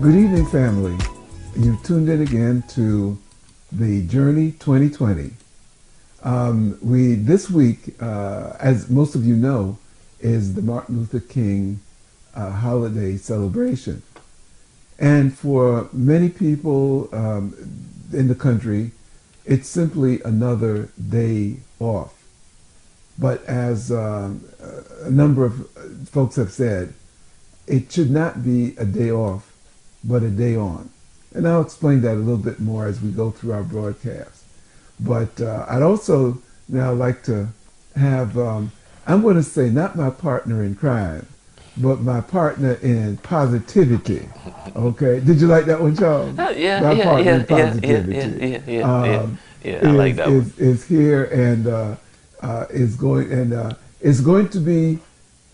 Good evening, family. You've tuned in again to the Journey 2020. We this week, as most of you know, is the Martin Luther King holiday celebration, and for many people in the country, it's simply another day off. But as a number of folks have said, it should not be a day off, but a day on. And I'll explain that a little bit more as we go through our broadcast. But I'd also now like to have, I'm going to say not my partner in crime, but my partner in positivity. Okay? Did you like that one, Charles? Yeah, my yeah, partner yeah, in positivity. I like that one. Is here and is going to be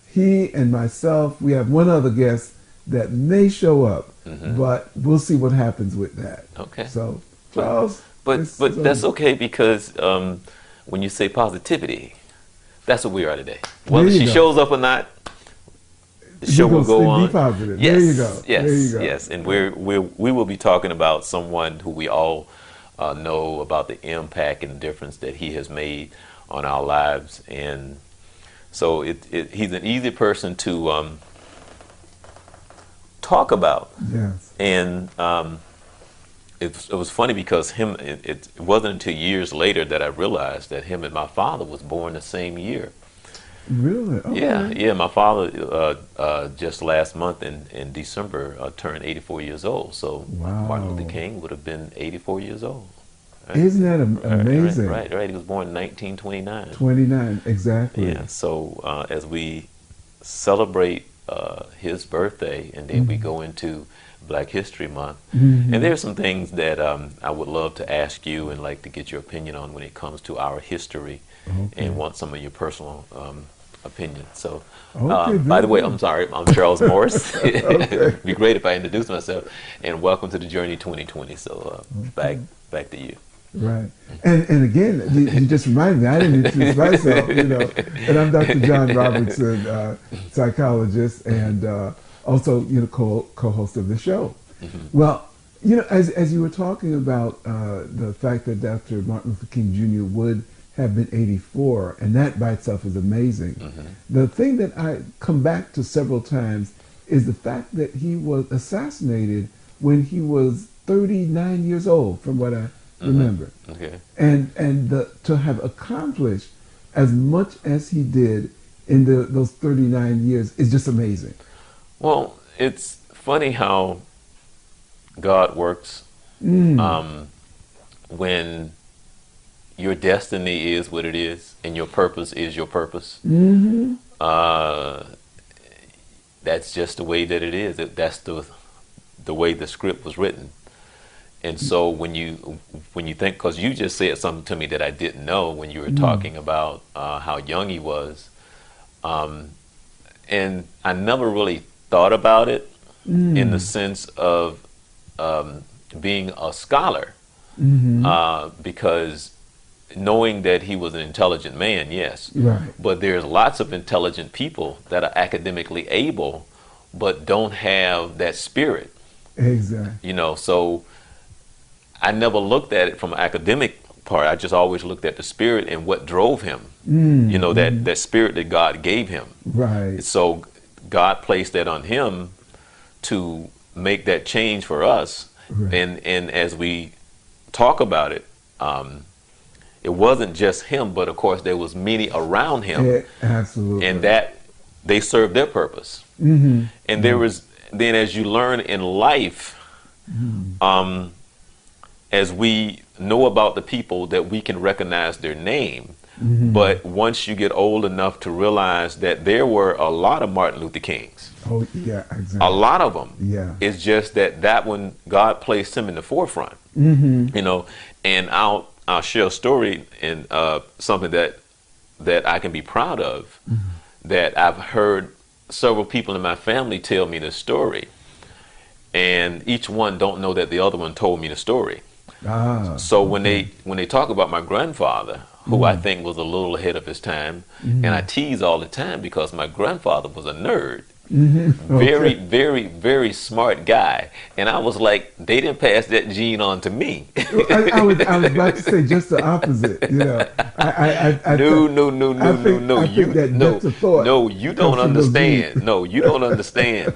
he and myself. We have one other guest that may show up, but we'll see what happens with that. Okay. So, Charles. But that's okay because when you say positivity, that's what we are today. Whether she shows up or not, the show will go on. Be positive. Yes, There you go. yes, there you go. yes. And we will be talking about someone who we all know about the impact and the difference that he has made on our lives, and so he's an easy person to talk about. Yes. And it was funny because it wasn't until years later that I realized that him and my father was born the same year. Really? Okay. Yeah. My father just last month in December turned 84 years old. So Wow. Martin Luther King would have been 84 years old. Right? Isn't that amazing? Right. He was born in 1929. 29, exactly. Yeah. So as we celebrate his birthday, and then we go into Black History Month, and there are some things that I would love to ask you and like to get your opinion on when it comes to our history, and want some of your personal opinion. So, by the way, I'm sorry, I'm Charles Morris. It'd be great if I introduced myself. And welcome to the Journey 2020. So, back to you. Right. And again, you just reminded me, I didn't introduce myself, and I'm Dr. John Robertson, psychologist, and also, co-host of the show. Well, as you were talking about the fact that Dr. Martin Luther King Jr. would have been 84, and that by itself is amazing. The thing that I come back to several times is the fact that he was assassinated when he was 39 years old, from what I remember. Okay. And to have accomplished as much as he did in those 39 years is just amazing. Well, it's funny how God works when your destiny is what it is and your purpose is your purpose. That's just the way that it is. That's the way the script was written. And so when you think, because you just said something to me that I didn't know when you were talking about how young he was, and I never really thought about it in the sense of being a scholar, because knowing that he was an intelligent man, yes, right. But there's lots of intelligent people that are academically able but don't have that spirit. Exactly. So I never looked at it from an academic part. I just always looked at the spirit and what drove him. That spirit that God gave him. Right. So God placed that on him to make that change for us. Right. And as we talk about it, it wasn't just him, but of course there was many around him. Yeah, absolutely. And that they served their purpose. And there was, then as you learn in life, as we know about the people, that we can recognize their name. But once you get old enough to realize that there were a lot of Martin Luther Kings. Oh, yeah, exactly. A lot of them. Yeah. It's just that one, God placed him in the forefront. And I'll share a story and something that I can be proud of, that I've heard several people in my family tell me the story, and each one don't know that the other one told me the story. So when they talk about my grandfather, who I think was a little ahead of his time, and I tease all the time because my grandfather was a nerd. Very, Okay. very, very smart guy. And I was like, they didn't pass that gene on to me. I was about to say just the opposite. You know, No, no, no, no, no, no. I think You that no, depth of thought no. You comes don't from those genes. understand. No, you don't understand.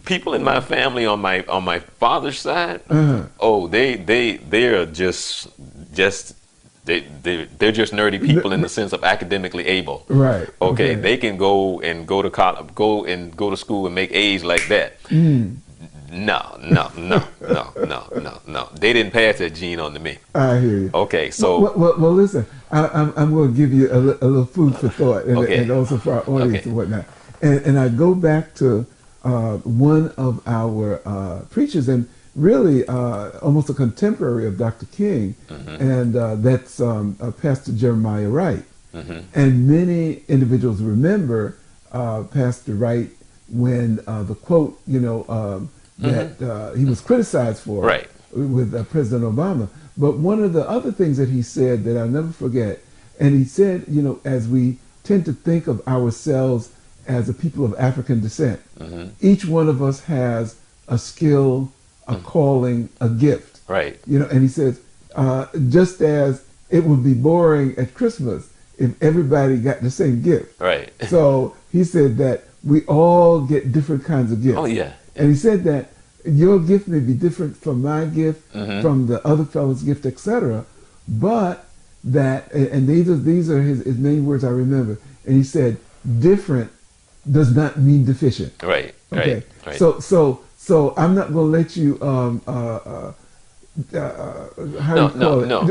People in my family on my father's side, Uh-huh. oh, they're just they're just nerdy people in the sense of academically able. Right. Okay, Okay. they can go and go to college, go to school and make A's like that. No, no, no, no, no, no, no. They didn't pass that gene on to me. I hear you. Okay, Well, so well, listen. I'm going to give you a little food for thought, okay, and also for our audience okay, and whatnot. And I go back to one of our preachers, and really almost a contemporary of Dr. King, and that's Pastor Jeremiah Wright. And many individuals remember Pastor Wright when the quote, that he was criticized for right, with President Obama. But one of the other things that he said that I'll never forget, and he said, as we tend to think of ourselves as a people of African descent, each one of us has a skill, a calling, a gift. right, And he says, just as it would be boring at Christmas if everybody got the same gift. right. So he said that we all get different kinds of gifts. Oh yeah, And he said that your gift may be different from my gift, from the other fellow's gift, etc. But that, and these are his main words I remember. And he said, different does not mean deficient. right, Okay. right, right. So I'm not going to let you how No, do you call no, it? no.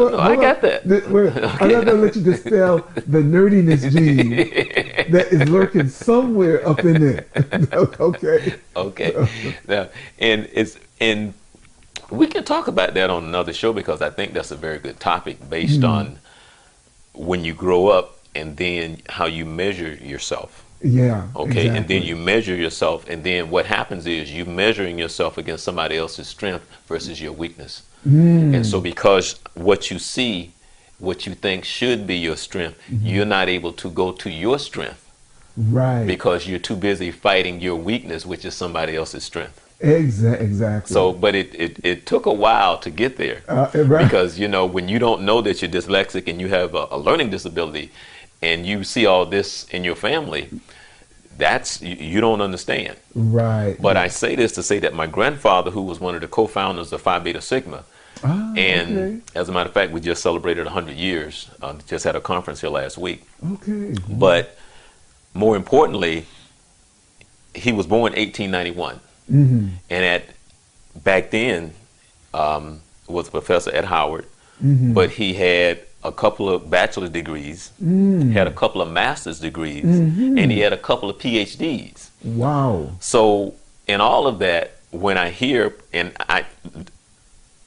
No, I got that. I'm not going to let you dispel the nerdiness gene that is lurking somewhere up in there. Okay. Okay. Now, and we can talk about that on another show because I think that's a very good topic based on when you grow up and then how you measure yourself. Yeah. Okay, and then exactly. you measure yourself, and then what happens is you measuring yourself against somebody else's strength versus your weakness. And so because what you see, what you think should be your strength, you're not able to go to your strength Right. because you're too busy fighting your weakness, which is somebody else's strength. Exactly. So, but it took a while to get there right. because, when you don't know that you're dyslexic and you have a learning disability and you see all this in your family, you don't understand. Right. But I say this to say that my grandfather, who was one of the co-founders of Phi Beta Sigma, and okay. as a matter of fact, we just celebrated 100 years, just had a conference here last week. Okay. But more importantly, he was born 1891. And back then was a professor at Howard, but he had a couple of bachelor's degrees, had a couple of master's degrees, and he had a couple of PhDs. Wow. So in all of that, when I hear, and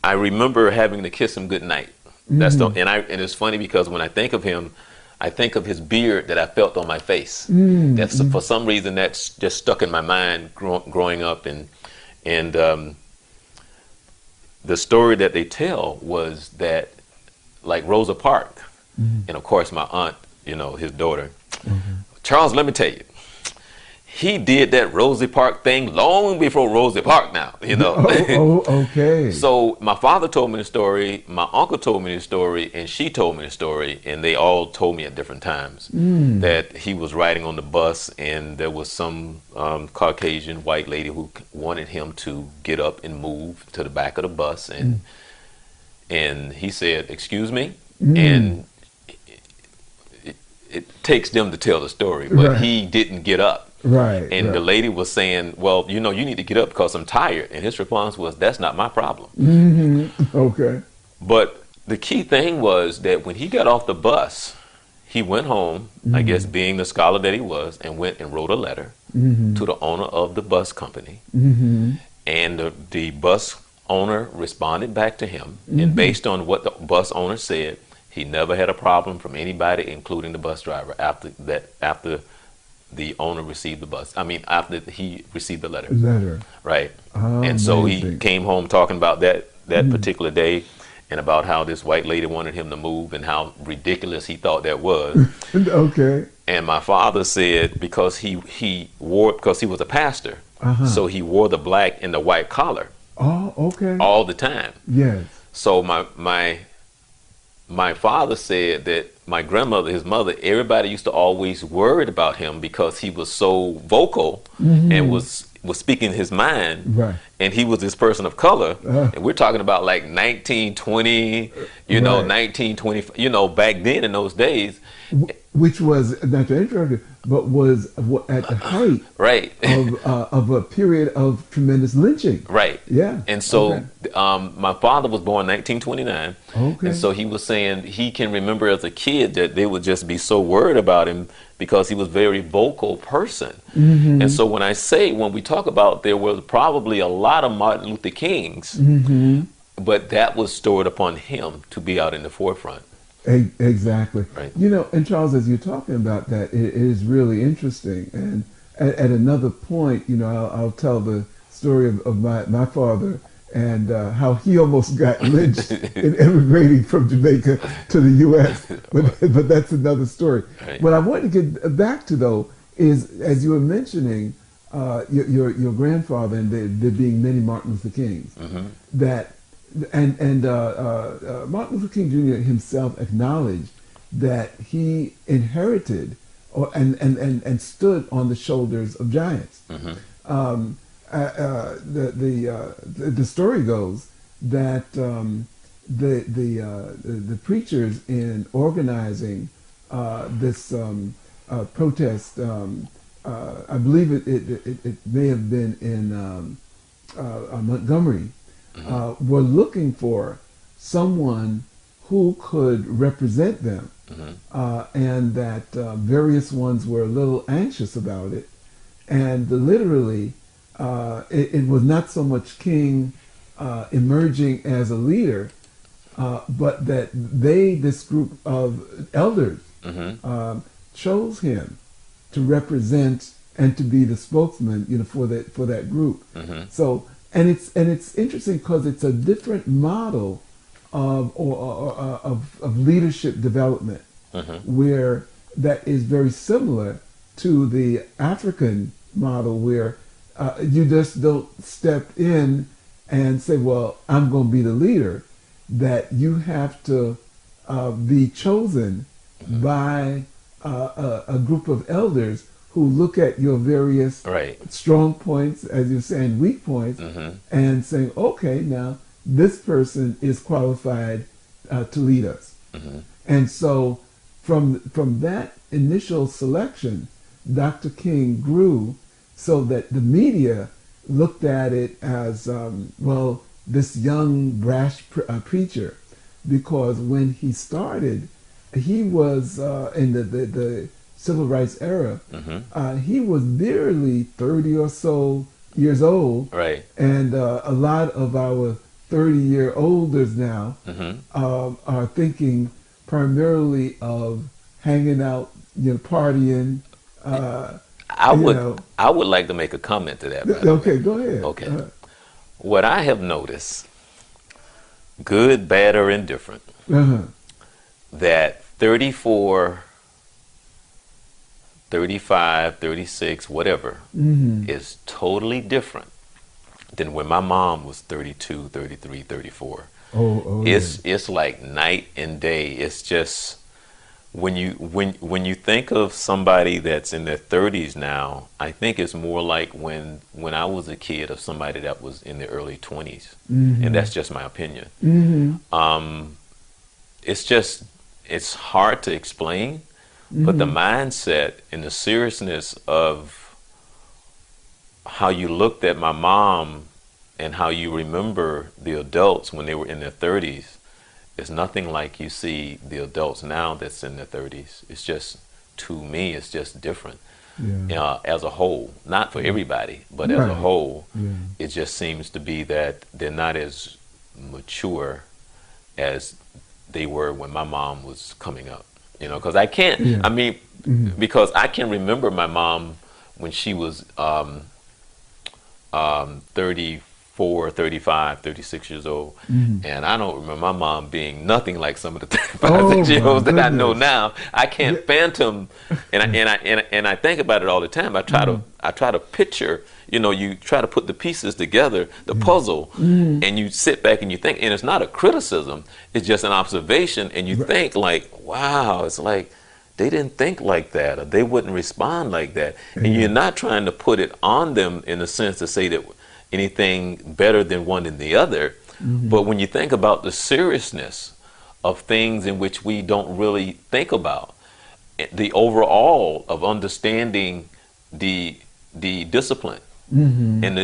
I remember having to kiss him goodnight. That's and it's funny because when I think of him, I think of his beard that I felt on my face. That's for some reason that's just stuck in my mind growing up, and the story that they tell was that, like Rosa Parks, and of course my aunt, his daughter, Charles, let me tell you, he did that Rosie Park thing long before Rosie Park now, Okay. So my father told me the story, my uncle told me the story, and she told me the story, and they all told me at different times that he was riding on the bus and there was some Caucasian white lady who wanted him to get up and move to the back of the bus, and he said, "Excuse me," and it takes them to tell the story, but he didn't get up. Right. And the lady was saying, "Well, you need to get up because I'm tired." And his response was, "That's not my problem." Okay. But the key thing was that when he got off the bus, he went home, I guess being the scholar that he was, and went and wrote a letter to the owner of the bus company. And the bus owner responded back to him. And based on what the bus owner said, he never had a problem from anybody, including the bus driver, after the owner received the bus. I mean, after he received the letter. Letter. Right. And so he Amazing. came home talking about that particular day. and about how this white lady wanted him to move and how ridiculous he thought that was. Okay. And my father said because he was a pastor, so he wore the black and the white collar Oh, okay. all the time. Yes. So my father said that my grandmother, his mother, everybody used to always worried about him because he was so vocal and was speaking his mind. Right. And he was this person of color. And we're talking about like 1920, you know, Right. 1920, you know, back then in those days. Which was, not to interrupt you, but was at the height Right. of a period of tremendous lynching. Right. Yeah. And so Okay. my father was born in 1929. Okay. And so he was saying he can remember as a kid that they would just be so worried about him because he was a very vocal person. And so when we talk about there was probably a lot of Martin Luther Kings, but that was stored upon him to be out in the forefront. Exactly. Right. You know, and Charles, as you're talking about that, it is really interesting. And at another point, you know, I'll tell the story of my father and how he almost got lynched in immigrating from Jamaica to the U.S. But that's another story. Right. What I want to get back to, though, is as you were mentioning your grandfather and there being many Martin Luther Kings, that and Martin Luther King Jr. himself acknowledged that he inherited and stood on the shoulders of giants. The story goes that the preachers in organizing this protest, I believe it may have been in Montgomery, were looking for someone who could represent them, and that various ones were a little anxious about it, and literally it was not so much King emerging as a leader, but that this group of elders chose him to represent and to be the spokesman, you know, for that group. So, and it's interesting because it's a different model of leadership development, where that is very similar to the African model, where you just don't step in and say, well, I'm going to be the leader. That you have to be chosen by a group of elders who look at your various strong points, as you're saying, weak points, and saying, okay, now this person is qualified to lead us. And so from that initial selection, Dr. King grew so that the media looked at it as, well, this young, brash preacher, because when he started, he was in the civil rights era. He was barely 30 or so years old, and a lot of our 30-year-olders now are thinking primarily of hanging out, you know, partying. I would like to make a comment to that. Okay, go ahead. Okay. What I have noticed, good, bad, or indifferent, that 34, 35, 36, whatever, is totally different than when my mom was 32, 33, 34. It's like night and day. It's just when you think of somebody that's in their 30s now, I think it's more like when I was a kid of somebody that was in their early 20s, and that's just my opinion. It's hard to explain, but the mindset and the seriousness of how you looked at my mom and how you remember the adults when they were in their 30s is nothing like you see the adults now that's in their 30s. It's just, to me, it's just different. As a whole, not for everybody, but as a whole, it just seems to be that they're not as mature as they were when my mom was coming up. You know, because I can't, I mean, because I can remember my mom when she was 34 34, 35, 36 years old. And I don't remember my mom being nothing like some of the 35, Oh, 6-year-olds my that I know goodness. now. I can't Yeah. phantom, and I think about it all the time. I try to picture, you try to put the pieces together, the puzzle, and you sit back and you think, and it's not a criticism, it's just an observation, and you think like, wow, it's like they didn't think like that, or they wouldn't respond like that. And you're not trying to put it on them in the sense to say that anything better than one than the other. But when you think about the seriousness of things in which we don't really think about, the overall of understanding the discipline and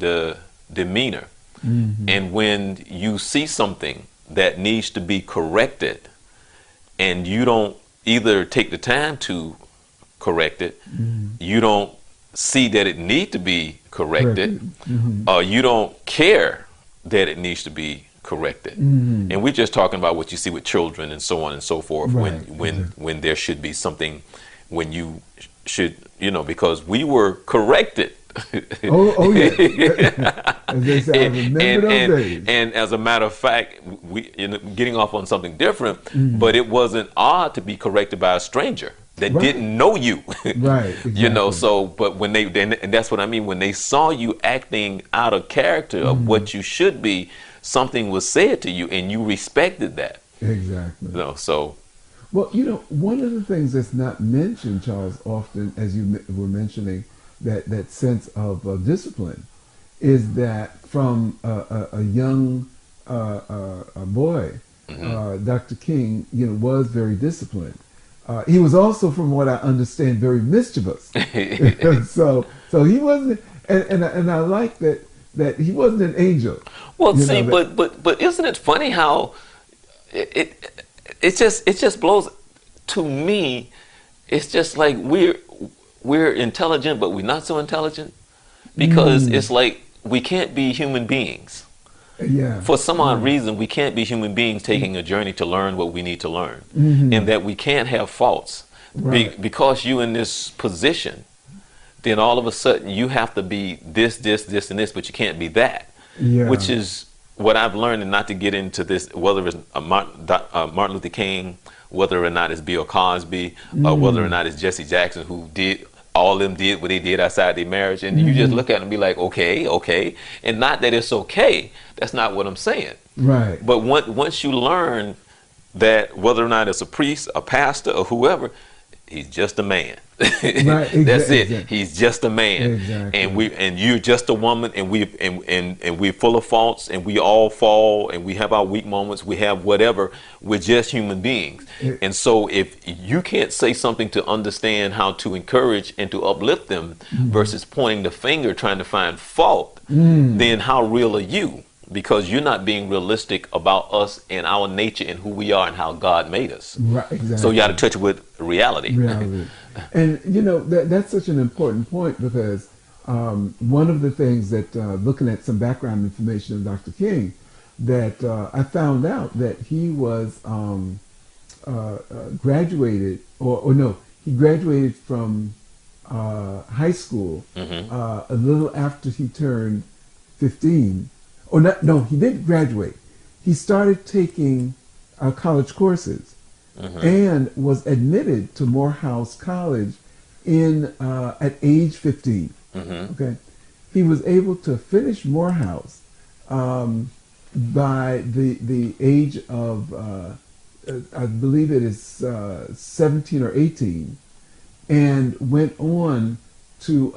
the demeanor, and when you see something that needs to be corrected, and you don't either take the time to correct it, you don't see that it need to be corrected, or you don't care that it needs to be corrected. And we're just talking about what you see with children and so on and so forth, when there should be something, when you should, because we were corrected. Oh yeah. As they say, I remember those days. And as a matter of fact, we getting off on something different, but it wasn't odd to be corrected by a stranger that didn't know you. Right. Exactly. So, but when and that's what I mean, when they saw you acting out of character of what you should be, something was said to you and you respected that. Exactly. So. Well, one of the things that's not mentioned, Charles, often, as you were mentioning, that sense of discipline, is that from a young boy, Dr. King, was very disciplined. He was also, from what I understand, very mischievous. so he wasn't, and I like that he wasn't an angel. Well, see, but isn't it funny how it just blows to me? It's just like we're intelligent, but we're not so intelligent, because it's like we can't be human beings. Yeah. For some odd reason, we can't be human beings taking a journey to learn what we need to learn, and that we can't have faults. Because you in this position, then all of a sudden you have to be this, and this, but you can't be that. Yeah. Which is what I've learned, and not to get into this, whether it's Martin Luther King, whether or not it's Bill Cosby, or whether or not it's Jesse Jackson, who did all of them did what they did outside their marriage, and you just look at them and be like, okay, and not that it's okay. That's not what I'm saying. Right. But once you learn that whether or not it's a priest, a pastor, or whoever, he's just a man. Right, That's it. exactly. He's just a man. Exactly. And you're just a woman, and we're full of faults, and we all fall, and we have our weak moments, we have whatever. We're just human beings. And so if you can't say something to understand how to encourage and to uplift them versus pointing the finger trying to find fault, then how real are you? Because you're not being realistic about us and our nature and who we are and how God made us. Right, exactly. So you got to touch it with reality. And that's such an important point, because one of the things that looking at some background information of Dr. King, that I found out that he was graduated, he graduated from high school a little after he turned 15. Or not? No, he didn't graduate. He started taking college courses and was admitted to Morehouse College at age 15. Okay, he was able to finish Morehouse by the age of I believe it is 17 or 18, and went on to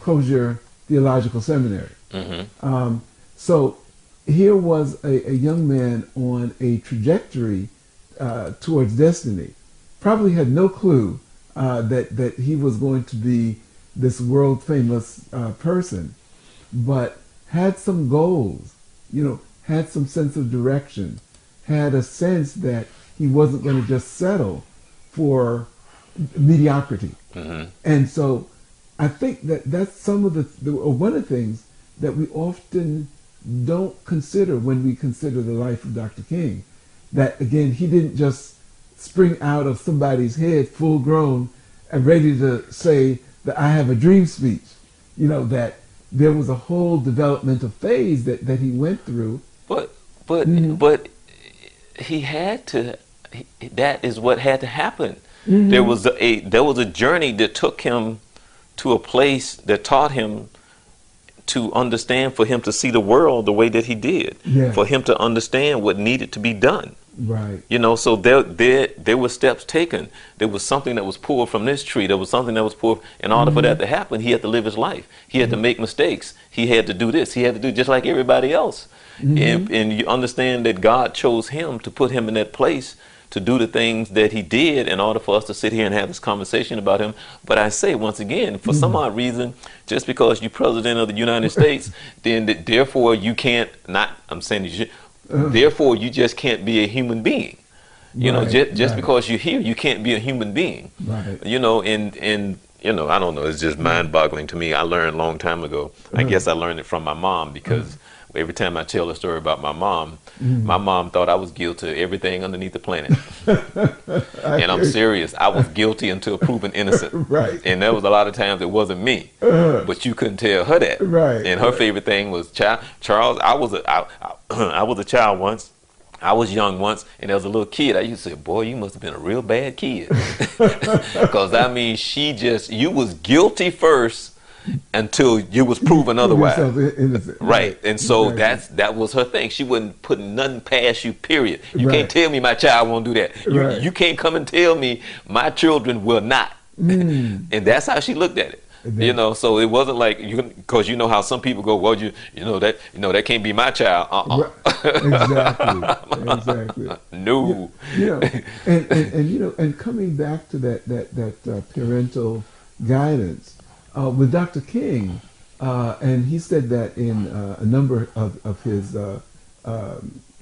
Crozier Theological Seminary. So here was a young man on a trajectory towards destiny. Probably had no clue that he was going to be this world famous person, but had some goals, had some sense of direction, had a sense that he wasn't going to just settle for mediocrity. And so I think that's some of one of the things that we often don't consider when we consider the life of Dr. King. That again, he didn't just spring out of somebody's head full grown and ready to say that I have a dream speech. That there was a whole developmental phase that he went through. But he had to. That is what had to happen. Mm-hmm. There was a journey that took him to a place that taught him to understand, for him to see the world the way that he did, Yes. for him to understand what needed to be done. Right. You know, so there were steps taken. There was something that was pulled from this tree. There was something that was pulled. In order for that to happen, he had to live his life. He had to make mistakes. He had to do this. He had to do just like everybody else. And you understand that God chose him to put him in that place to do the things that he did in order for us to sit here and have this conversation about him. But I say once again, for some odd reason, just because you're president of the United States, then therefore you can't, I'm saying you should, therefore you just can't be a human being. You know, just because you're here, you can't be a human being. Right. You know, and you know, I don't know, it's just mind-boggling to me. I learned a long time ago. I guess I learned it from my mom, because every time I tell a story about my mom thought I was guilty of everything underneath the planet. And I'm serious. I was guilty until proven innocent. Right. And there was a lot of times it wasn't me, but you couldn't tell her that. Right. And her favorite thing was Charles. I was a child once. I was young once, and there was a little kid. I used to say, boy, you must have been a real bad kid. Because, I mean, you was guilty first until you was proven otherwise. Right. And so that was her thing. She wasn't putting nothing past you, period. You can't tell me my child won't do that. You can't come and tell me my children will not. And that's how she looked at it. You know, so it wasn't like because you know how some people go, well, you know that can't be my child. Exactly. No. You know, and you know, and coming back to that parental guidance with Dr. King, and he said that in a number of his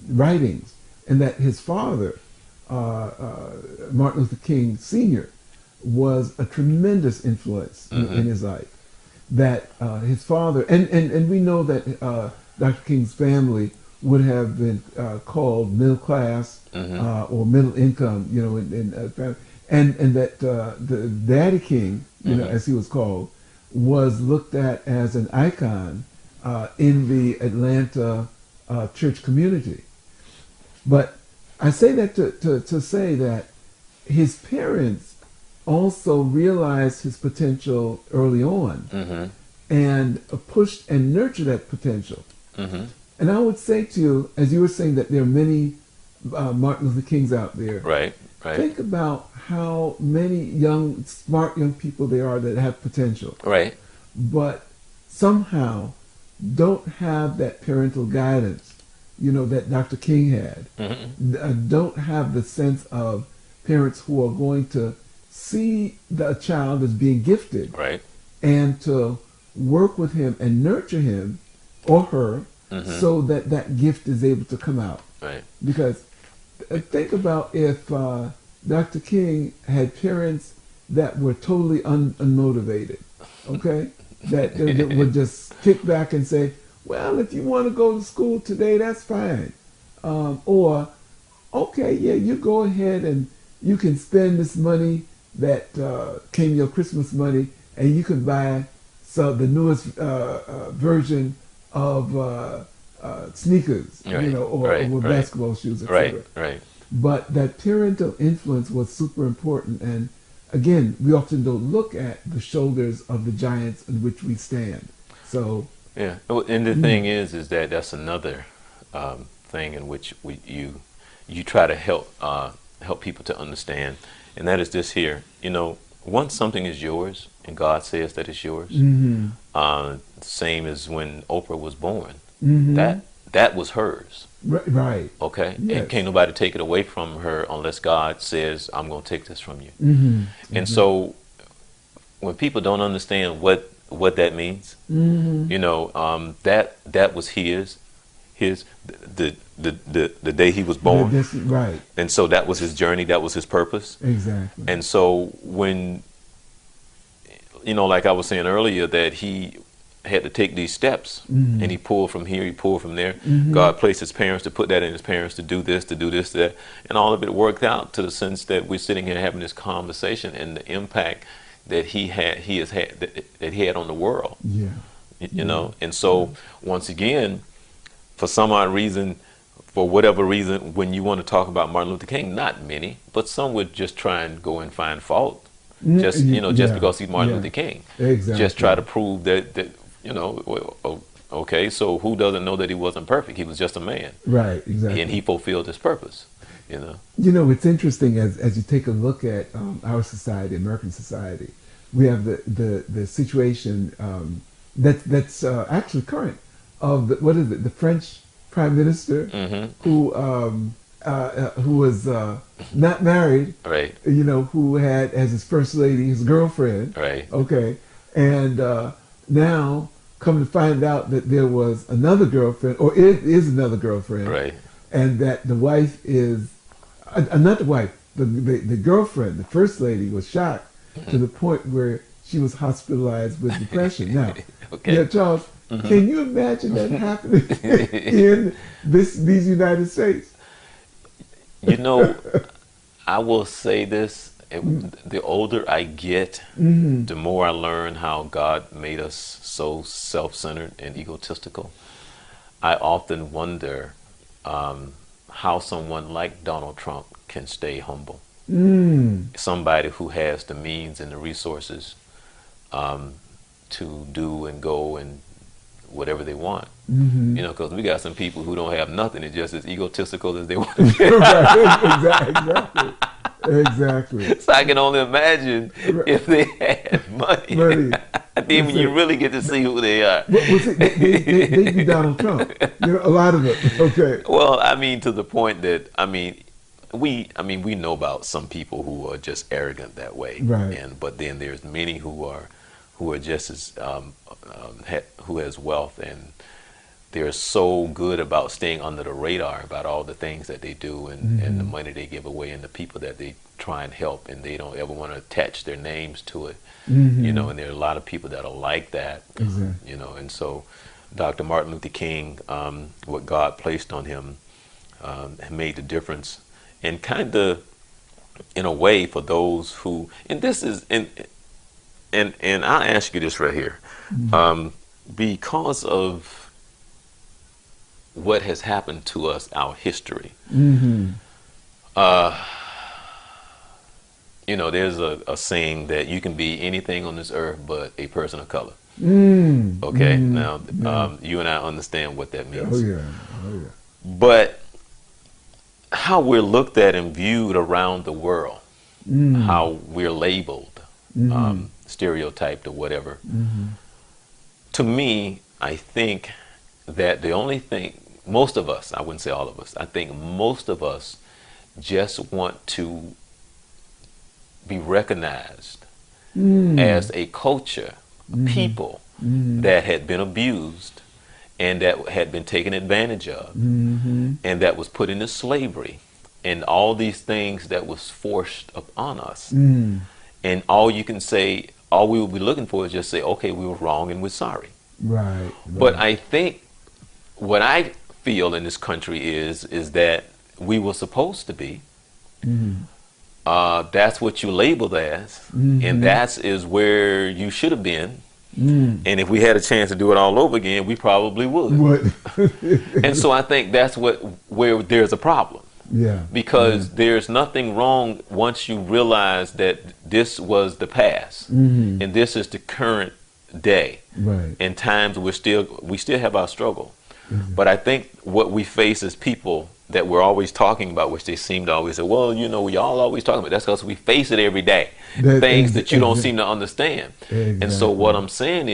writings, and that his father, Martin Luther King Sr., was a tremendous influence in his life. That his father, and we know that Dr. King's family would have been called middle class or middle income, you know, and that the Daddy King, you know, as he was called, was looked at as an icon in the Atlanta church community. But I say that to say that his parents also realized his potential early on and pushed and nurtured that potential. And I would say to you, as you were saying that there are many Martin Luther Kings out there. Right. Think about how many smart young people there are that have potential. Right. But somehow don't have that parental guidance, you know, that Dr. King had. Don't have the sense of parents who are going to see the child as being gifted, right, and to work with him and nurture him or her so that that gift is able to come out. Right. Because think about if Dr. King had parents that were totally unmotivated, okay, that would just kick back and say, well, if you want to go to school today, that's fine. Or, okay, yeah, you go ahead and you can spend this money that came your Christmas money, and you can buy the newest version of sneakers, right, you know, or basketball shoes, etc. Right. But that parental influence was super important, and again, we often don't look at the shoulders of the giants in which we stand. So yeah, and the thing is that that's another thing in which you try to help people to understand. And that is this here, you know, once something is yours and God says that it's yours, same as when Oprah was born, that was hers. Right. Okay. Yes. And can't nobody take it away from her unless God says, I'm going to take this from you. And so when people don't understand what that means, you know, that was the day he was born. Right. And so that was his journey, that was his purpose. Exactly. And so when, you know, like I was saying earlier, that he had to take these steps and he pulled from here, he pulled from there. God placed his parents to put that in his parents to do this, to that. And all of it worked out to the sense that we're sitting here having this conversation and the impact that he had on the world. Yeah. you know. And so once again, for some odd reason, for whatever reason, when you want to talk about Martin Luther King, not many, but some would just try and go and find fault, just just Yeah, because he's Martin yeah, Luther King, just try to exactly. prove that well, okay, so who doesn't know that he wasn't perfect? He was just a man, Right, and exactly. he fulfilled his purpose, you know. You know, it's interesting as you take a look at our society, American society. We have the situation that's actually current of what is it? The French Prime Minister Hmm. who was not married, Right, you know, who had as his first lady his girlfriend. right, Okay, and now come to find out that there was another girlfriend, or it is another girlfriend, right. and that the wife is not the wife, the girlfriend, the first lady was shocked to the point where she was hospitalized with depression. Now, yeah, Okay. Charles, can you imagine that happening in these United States? You know, I will say this: the older I get, Mm-hmm. the more I learn how God made us so self-centered and egotistical. I often wonder how someone like Donald Trump can stay humble. Mm. Somebody who has the means and the resources um, to do and go and whatever they want. Mm-hmm. You know, because we got some people who don't have nothing and just as egotistical as they want to be. Right, exactly, exactly. So I can only imagine Right. if they had money. Money. Then when you Listen, really get to see who they are. well, see, they be Donald Trump. You know, a lot of it. Okay. Well, I mean, to the point that we know about some people who are just arrogant that way, Right. and but then there's many who are just as who has wealth, and they're so good about staying under the radar about all the things that they do, and the Mm-hmm. money they give away and the people that they try and help, and they don't ever want to attach their names to it, you Mm-hmm. know. And there are a lot of people that are like that, Exactly. you know. And so Dr. Martin Luther King, what God placed on him, made the difference, and kind of in a way for those who, and this is and I'll ask you this right here, um, because of what has happened to us, our history. Mm-hmm. Uh, you know, there's a saying that you can be anything on this earth but a person of color. Mm. Okay, Mm. now Yeah. You and I understand what that Oh means, yeah. Oh yeah. but how we're looked at and viewed around the world, Mm. how we're labeled, Mm-hmm. stereotyped or whatever. Mm-hmm. To me, I think that the only thing, most of us, I wouldn't say all of us, I think most of us just want to be recognized Mm. as a culture, a Mm-hmm. people Mm-hmm. that had been abused and that had been taken advantage of Mm-hmm. and that was put into slavery and all these things that was forced upon us. Mm. And all we will be looking for is just say, okay, we were wrong and we're sorry. Right. But Right. I think what I feel in this country is that we were supposed to be. Mm-hmm. That's what you labeled as, and Mm-hmm. that's is where you should have been. Mm. And if we had a chance to do it all over again, we probably would. What? And so I think that's where there's a problem, Yeah. because there's nothing wrong once you realize that this was the past Mm-hmm. and this is the current day. Right. In times we still have our struggle, Mhm. but I think what we face as people that we're always talking about, which they seem to always say, well, you know, we all always talking about. That's because we face it every day. Things that you don't seem to understand. And so what Exactly. I'm saying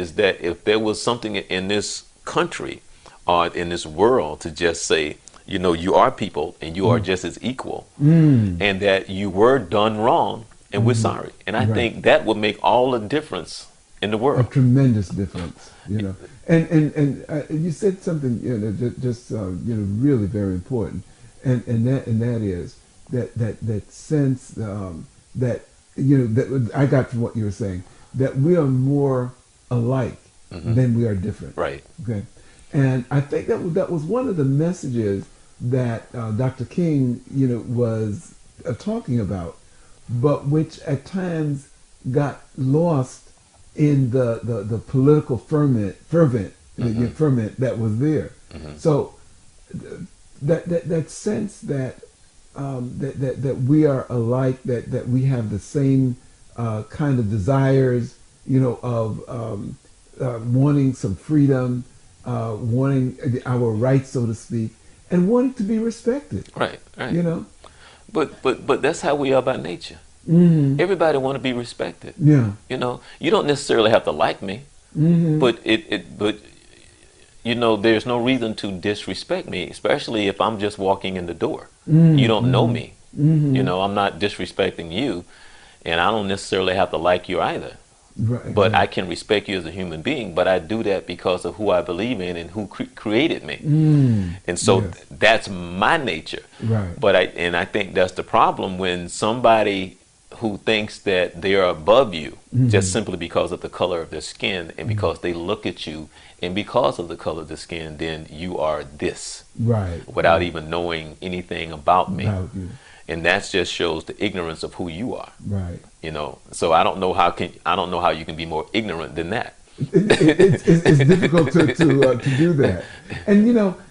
is that if there was something in this country or in this world to just say, you know, you are people and you are just as equal, Mm. and that you were done wrong and we're sorry. And I Right. think that would make all the difference in the A world. tremendous difference, you know. And you said something, you know, just you know, really very important, and that is that sense that you know that I got from what you were saying, that we are more alike than we are different. Right. Okay, and I think that was one of the messages that Dr. King, you know, was talking about, but which at times got lost in the political ferment that was there. So that sense that that we are alike, that we have the same kind of desires, of wanting some freedom, wanting our rights, so to speak, and wanting to be respected. Right. But that's how we are by nature. Everybody want to be respected. Yeah. You don't necessarily have to like me, but there's no reason to disrespect me, especially if I'm just walking in the door. You don't know me. I'm not disrespecting you, and I don't necessarily have to like you either. Right. But I can respect you as a human being, but I do that because of who I believe in and who created me. And so Yes. that's my nature. Right. But I think that's the problem when somebody who thinks that they are above you just simply because of the color of their skin, and because they look at you and because of the color of the skin, then you are this, Right. without even knowing anything about me. About you. And that just shows the ignorance of who you are. Right. So I don't know how you can be more ignorant than that. It's difficult to do that. And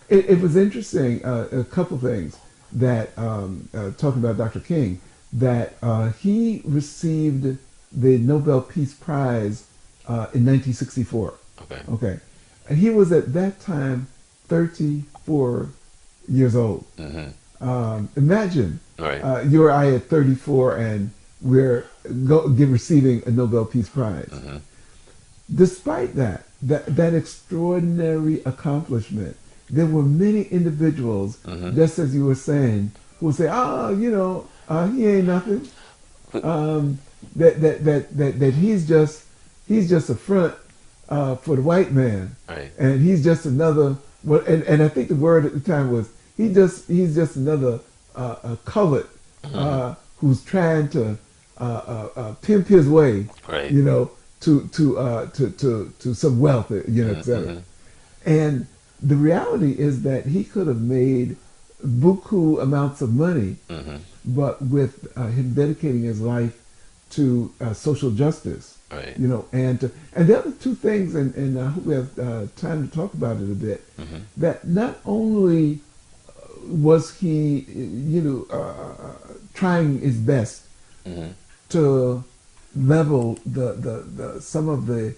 it was interesting, a couple things that talking about Dr. King, that he received the Nobel Peace Prize in 1964. Okay, and he was at that time 34 years old. Imagine, Right. you or I at 34, and we're receiving a Nobel Peace Prize. Despite that extraordinary accomplishment, there were many individuals, just as you were saying, who would say, he ain't nothing. That he's just a front for the white man, Right. and he's just another. And I think the word at the time was he's just another colored who's trying to pimp his way, Right. to some wealth, et cetera. And the reality is that he could have made buku amounts of money, but with him dedicating his life to social justice, Right. and the other two things, and I hope we have time to talk about it a bit, that not only was he, trying his best to level the some of the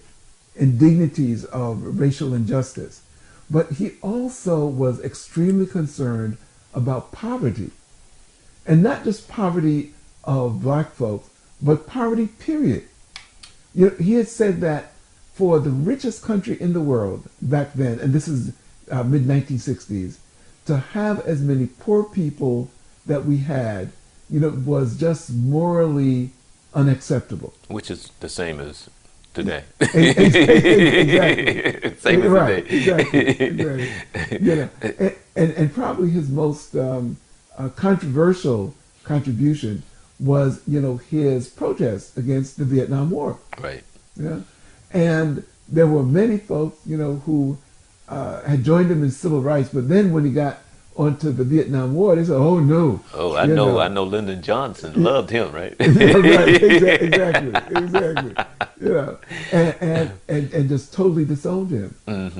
indignities of racial injustice, but he also was extremely concerned about poverty, and not just poverty of black folks, but poverty period. He had said that for the richest country in the world back then, and this is mid-1960s, to have as many poor people that we had, was just morally unacceptable. Which is the same as today. Exactly. Same as Right. today. Exactly. And probably his most controversial contribution was, his protest against the Vietnam War. Right. Yeah. And there were many folks, who had joined him in civil rights, but then when he got onto the Vietnam War, they said, "Oh no!" Oh, I know. Lyndon Johnson loved him, right? Right, exactly. And just totally disowned him.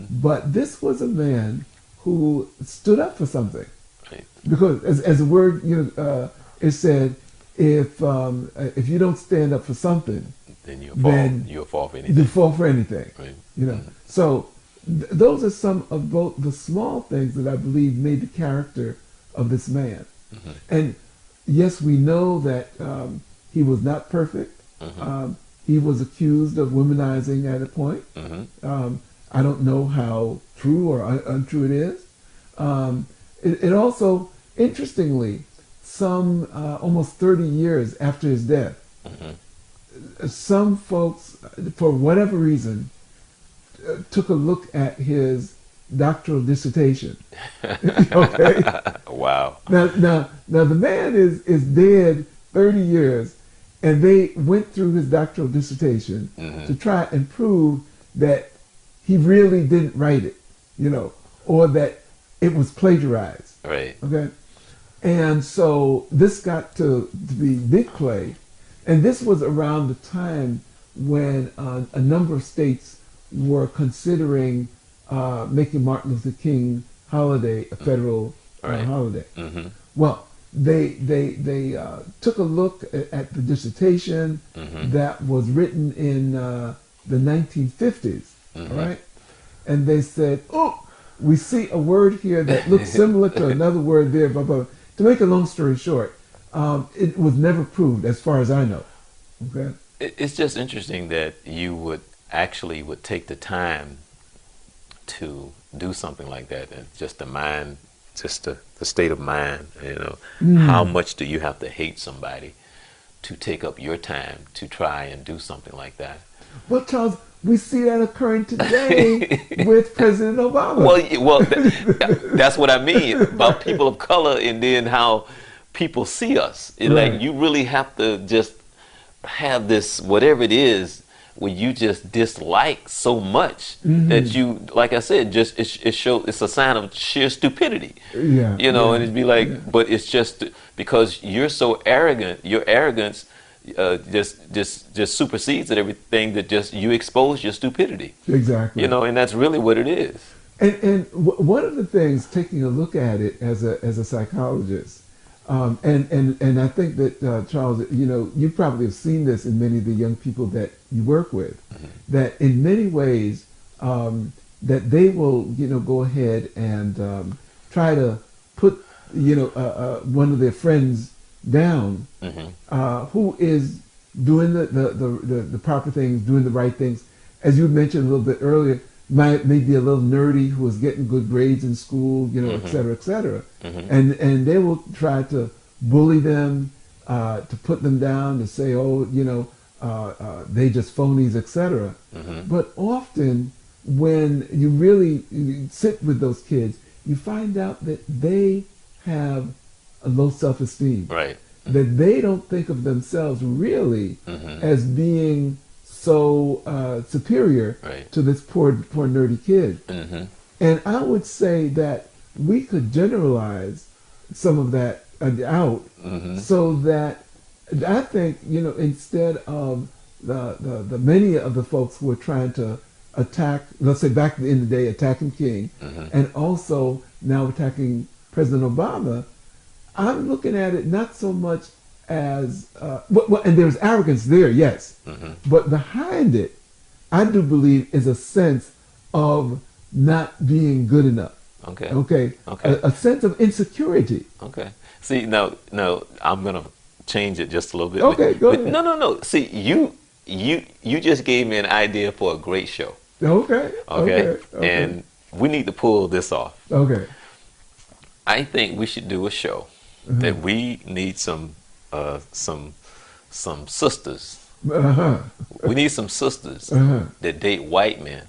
But this was a man who stood up for something, Right. because as the word it said, if you don't stand up for something, Then you'll fall for anything. you fall for anything. Right. So those are some of both the small things that I believe made the character of this man. And yes, we know that he was not perfect. He was accused of womanizing at a point. I don't know how true or untrue it is. It also, interestingly, some almost 30 years after his death, some folks, for whatever reason, took a look at his doctoral dissertation. Okay. Wow. Now the man is dead 30 years, and they went through his doctoral dissertation to try and prove that he really didn't write it, or that it was plagiarized. Right. Okay. And so this got to be big play, and this was around the time when a number of states were considering making Martin Luther King holiday a federal Right. holiday. Mm-hmm. Well, they took a look at the dissertation Mm-hmm. that was written in the 1950s, Mhm. all right? And they said, oh, we see a word here that looks similar to another word there, blah, blah. To make a long story short, it was never proved as far as I know, okay? It's just interesting that you would actually would take the time to do something like that, and just the mind, just the state of mind, you know. How much do you have to hate somebody to take up your time to try and do something like that? Well, Charles, we see that occurring today with President Obama. That's what I mean about people of color, and then how people see us. Right. Like, you really have to just have this, whatever it is, where you just dislike so much that you, like I said, just it shows, it's a sign of sheer stupidity. Yeah, You know, yeah, and it'd be like, yeah. but it's just because you're so arrogant. Your arrogance just supersedes at everything that just you expose your stupidity. Exactly. You know, and that's really what it is. And one of the things, taking a look at it as a psychologist, and I think that Charles, you know, you probably have seen this in many of the young people that you work with, that in many ways that they will, you know, go ahead and try to put, you know, one of their friends down, who is doing the proper things, doing the right things, as you mentioned a little bit earlier. May be a little nerdy, who was getting good grades in school, you know, et cetera, et cetera. And they will try to bully them, to put them down, to say, oh, you know, they just phonies, et cetera. But often when you really sit with those kids, you find out that they have a low self-esteem. Right. That they don't think of themselves really as being so superior Right. to this poor nerdy kid. And I would say that we could generalize some of that out, so that I think, you know, instead of the many of the folks who are trying to attack, let's say back in the day, attacking King, and also now attacking President Obama, I'm looking at it not so much as, and there's arrogance there, yes, but behind it, I do believe is a sense of not being good enough. Okay. Okay. Okay. A sense of insecurity. Okay. See, now, I'm gonna change it just a little bit. Okay, go But ahead. no. See, you just gave me an idea for a great show. Okay. Okay. Okay. And we need to pull this off. Okay. I think we should do a show that we need some sisters. We need some sisters that date white men.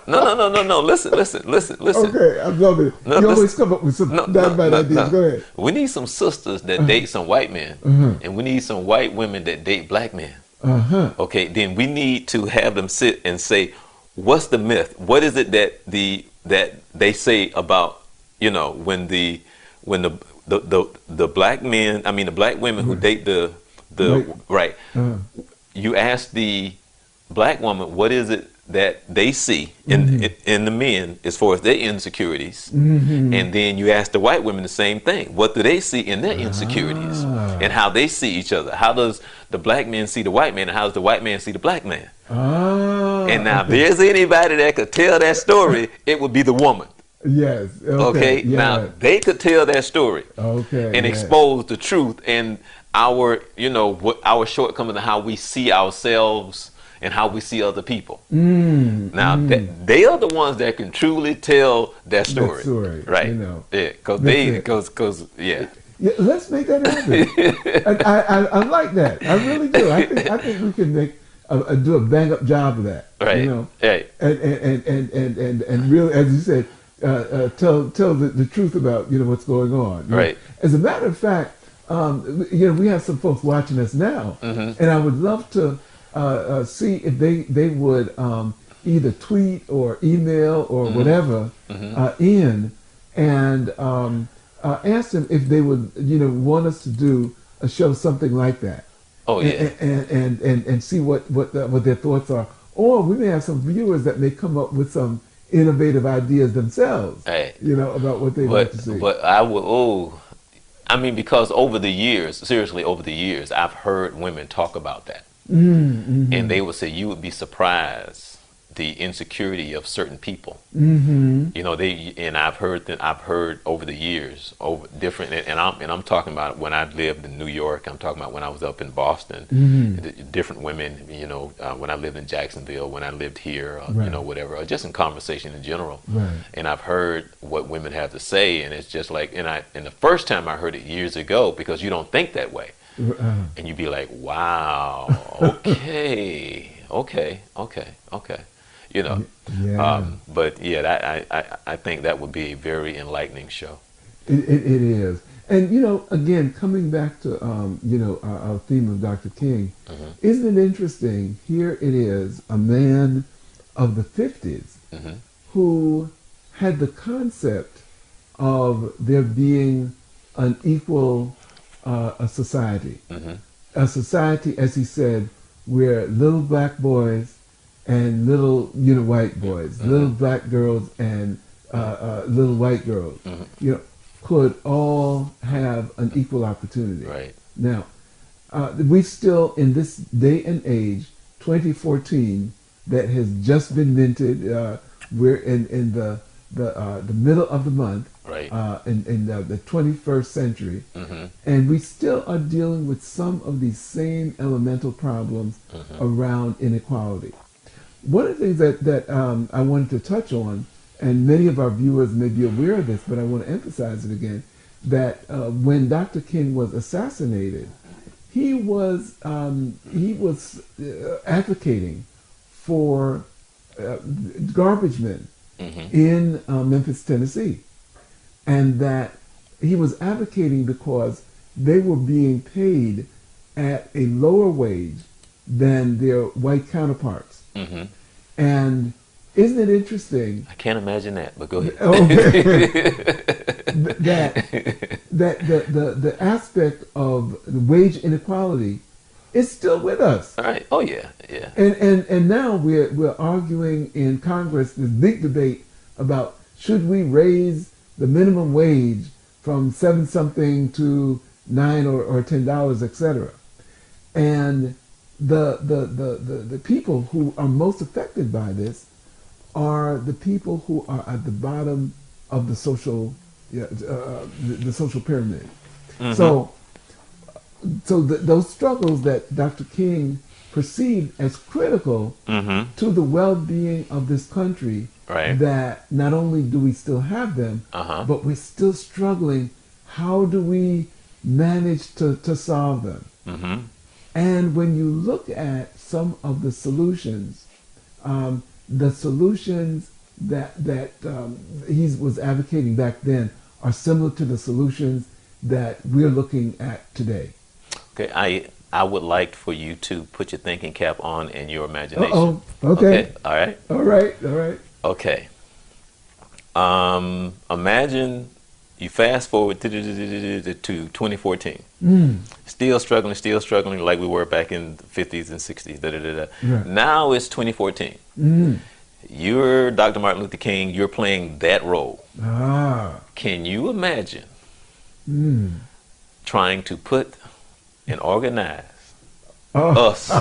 No. Listen. Okay, I love it. No, you always listen. come up with some bad ideas. Go ahead. We need some sisters that date some white men, and we need some white women that date black men. Okay, then we need to have them sit and say, what's the myth? What is it that they say about, you know, when the black men, I mean the black women who date the right. You ask the black woman, what is it that they see in the men as far as their insecurities, and then you ask the white women the same thing. What do they see in their insecurities, and how they see each other? How does the black man see the white man, and how does the white man see the black man? And now, if there's anybody that could tell that story, it would be the woman. Yes. Okay. Yeah. Now they could tell that story. Okay. And expose the truth and our, you know, what our shortcomings and how we see ourselves and how we see other people. Now they are the ones that can truly tell that story. That story, right? you know. Yeah, because yeah. Yeah, let's make that happen. I like that. I really do. I think we can do a bang up job of that. Right. You know. Right. And really, as you said, tell the truth about, you know, what's going on. You know? Right. As a matter of fact, you know, we have some folks watching us now, and I would love to see if they would either tweet or email or whatever in, and ask them if they would, you know, want us to do a show something like that. Oh yeah. and see what their thoughts are. Or we may have some viewers that may come up with some innovative ideas themselves, Hey, about what they'd like to see. but I would. Oh, I mean, because over the years, seriously, over the years, I've heard women talk about that, and they would say you would be surprised the insecurity of certain people. You know, I've heard over the years, over different, and I'm talking about when I lived in New York. I'm talking about when I was up in Boston. Different women, when I lived in Jacksonville, when I lived here, whatever, or just in conversation in general. Right. And I've heard what women have to say, and it's just like, and the first time I heard it years ago, because you don't think that way, and you'd be like, wow, okay, okay. Yeah. But yeah, I think that would be a very enlightening show. It is. And, again, coming back to, our theme of Dr. King, isn't it interesting? Here it is, a man of the 50s who had the concept of there being an equal a society. A society, as he said, where little black boys and little white boys, little black girls and little white girls, could all have an equal opportunity. Right. Now, we still, in this day and age, 2014, that has just been minted. We're in the middle of the month, right? In the 21st century, and we still are dealing with some of these same elemental problems around inequality. One of the things that I wanted to touch on, and many of our viewers may be aware of this, but I want to emphasize it again, that when Dr. King was assassinated, he was advocating for garbage men in Memphis, Tennessee, and that he was advocating because they were being paid at a lower wage than their white counterparts. And isn't it interesting? I can't imagine that, but go ahead. Okay. that the aspect of the wage inequality is still with us. All right. Oh yeah, yeah. And now we're arguing in Congress this big debate about should we raise the minimum wage from 7 something to $9 or $10, etc. And the people who are most affected by this are the people who are at the bottom of the social the social pyramid. So those struggles that Dr. King perceived as critical to the well-being of this country, right, that not only do we still have them, but we're still struggling. How do we manage to solve them? And when you look at some of the solutions that he was advocating back then are similar to the solutions that we're looking at today. Okay, I would like for you to put your thinking cap on in your imagination. Uh-oh. Okay. All right. All right. Okay. Imagine you fast forward to 2014. Still struggling like we were back in the 50s and 60s. Right. Now it's 2014. You're Dr. Martin Luther King. You're playing that role. Can you imagine trying to put and organize us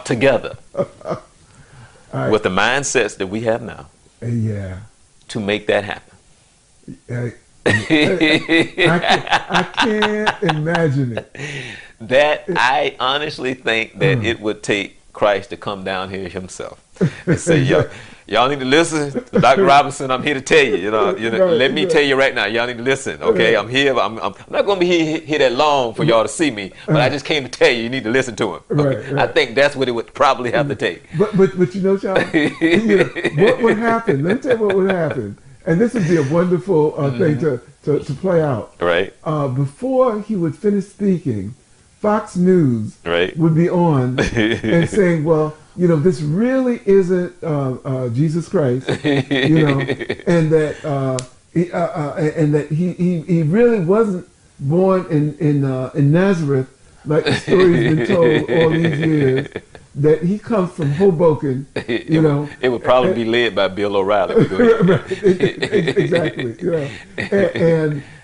together with the mindsets that we have now to make that happen? I can't imagine it. I honestly think that it would take Christ to come down here himself and say, y'all need to listen. Dr. Robinson, I'm here to tell you, let me tell you right now, y'all need to listen, okay? I'm here, I'm not going to be here that long for y'all to see me, but I just came to tell you need to listen to him. Okay? Right. I think that's what it would probably have to take. But Charles, what would happen? Let me tell you what would happen. And this would be a wonderful thing to play out. Right. Before he would finish speaking, Fox News would be on and saying, well, this really isn't Jesus Christ, and that he really wasn't born in Nazareth, like the story's been told all these years, that he comes from Hoboken, you know. It would probably be led by Bill O'Reilly. Go ahead. Right, exactly, you know,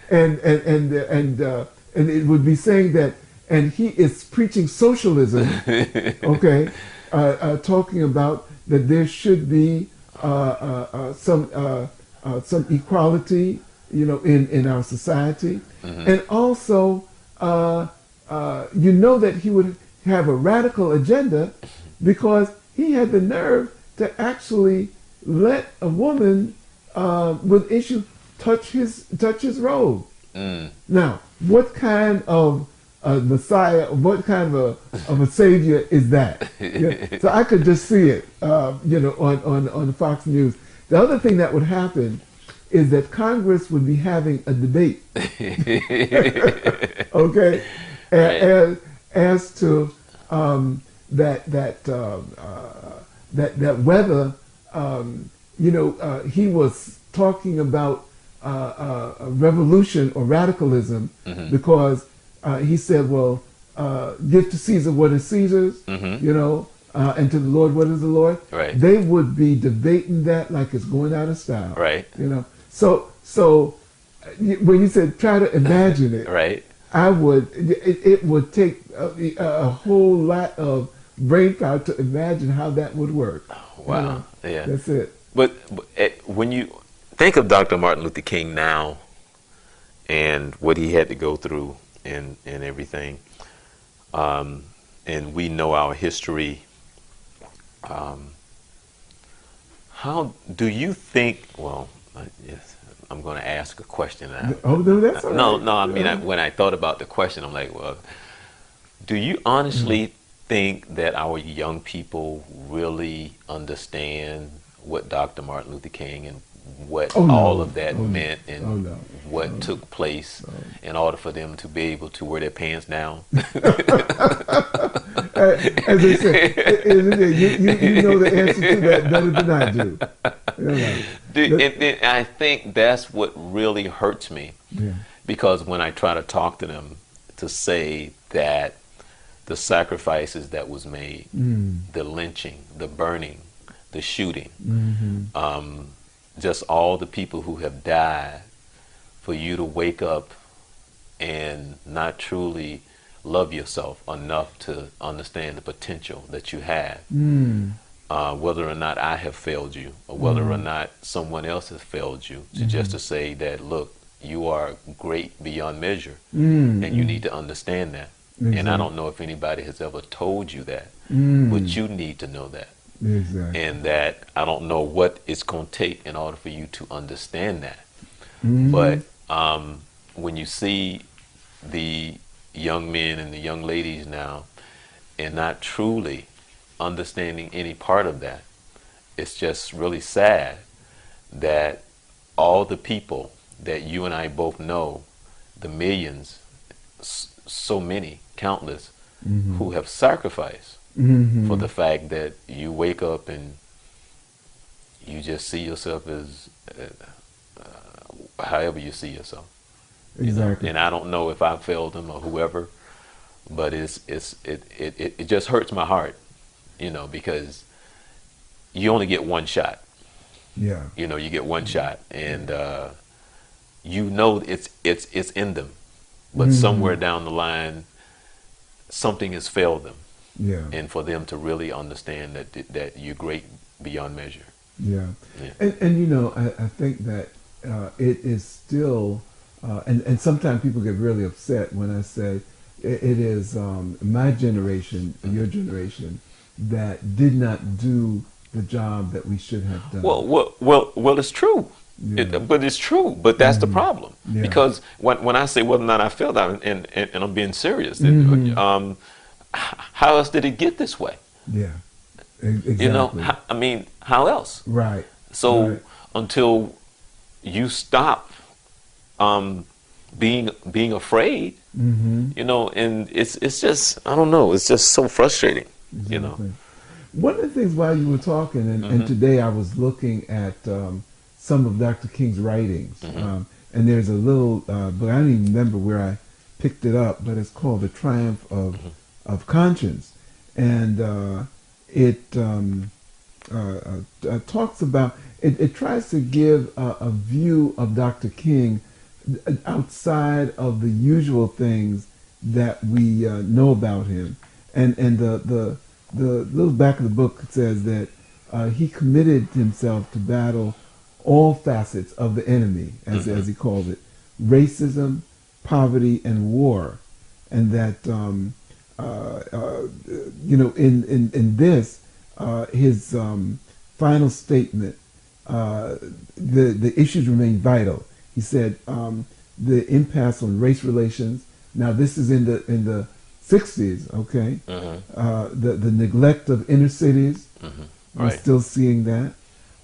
and it would be saying that, and he is preaching socialism, okay, talking about that there should be some equality, you know, in our society, and also, you know, that he would have a radical agenda because he had the nerve to actually let a woman with issue touch his robe. Now, what kind of a Messiah, what kind of a savior is that? Yeah. So I could just see it, you know, on Fox News. The other thing that would happen is that Congress would be having a debate, okay, Right. as to that whether you know, he was talking about a revolution or radicalism because he said, well, give to Caesar what is Caesar's, you know, and to the Lord what is the Lord. Right. They would be debating that like it's going out of style. Right. You know, so when you said try to imagine it, Right. I would. It would take a whole lot of brain power to imagine how that would work. Wow. You know, Yeah. that's it. But when you think of Dr. Martin Luther King now and what he had to go through and everything, and we know our history, how do you think, well, yes, I'm going to ask a question now. Oh no, that's all right. No, I mean, when I thought about the question, I'm like, well, do you honestly think that our young people really understand what Dr. Martin Luther King and what Oh, no. all of that Oh, no. meant and Oh, no. what took place in order for them to be able to wear their pants down? As they say, you know the answer to that better than I do. You know, And I think that's what really hurts me, yeah. because when I try to talk to them to say that the sacrifices that was made, the lynching, the burning, the shooting, just all the people who have died for you to wake up and not truly love yourself enough to understand the potential that you have. Whether or not I have failed you, or whether or not someone else has failed you, to just to say that, look, you are great beyond measure, and you need to understand that. And I don't know if anybody has ever told you that, but you need to know that. Exactly. And that I don't know what it's going to take in order for you to understand that. But when you see the young men and the young ladies now and not truly understanding any part of that, it's just really sad that all the people that you and I both know, the millions, so many, countless, who have sacrificed for the fact that you wake up and you just see yourself as however you see yourself. Exactly. And I don't know if I failed them or whoever, but it just hurts my heart, because you only get one shot. Yeah. You get one shot, and it's in them, but somewhere down the line, something has failed them. Yeah. And for them to really understand that you're great beyond measure. Yeah. Yeah. And I think that it is still, and sometimes people get really upset when I say it is my generation, your generation, that did not do the job that we should have done. Well, it's true. Yeah. But it's true. But that's the problem. Yeah. Because when I say whether or not I failed, and I'm being serious, how else did it get this way? Yeah. Exactly. How else? Right. So Right. until you stop being afraid, and it's just, I don't know, it's just so frustrating, Exactly. One of the things while you were talking, and today I was looking at some of Dr. King's writings, and there's a little, but I don't even remember where I picked it up, but it's called The Triumph of Conscience. And it talks about, it tries to give a view of Dr. King outside of the usual things that we know about him. And the little back of the book says that he committed himself to battle all facets of the enemy, as he called it, racism, poverty, and war. And that, in this, his final statement, the issues remain vital. He said the impasse on race relations. Now this is in the 60s, okay? The neglect of inner cities. We're still seeing that.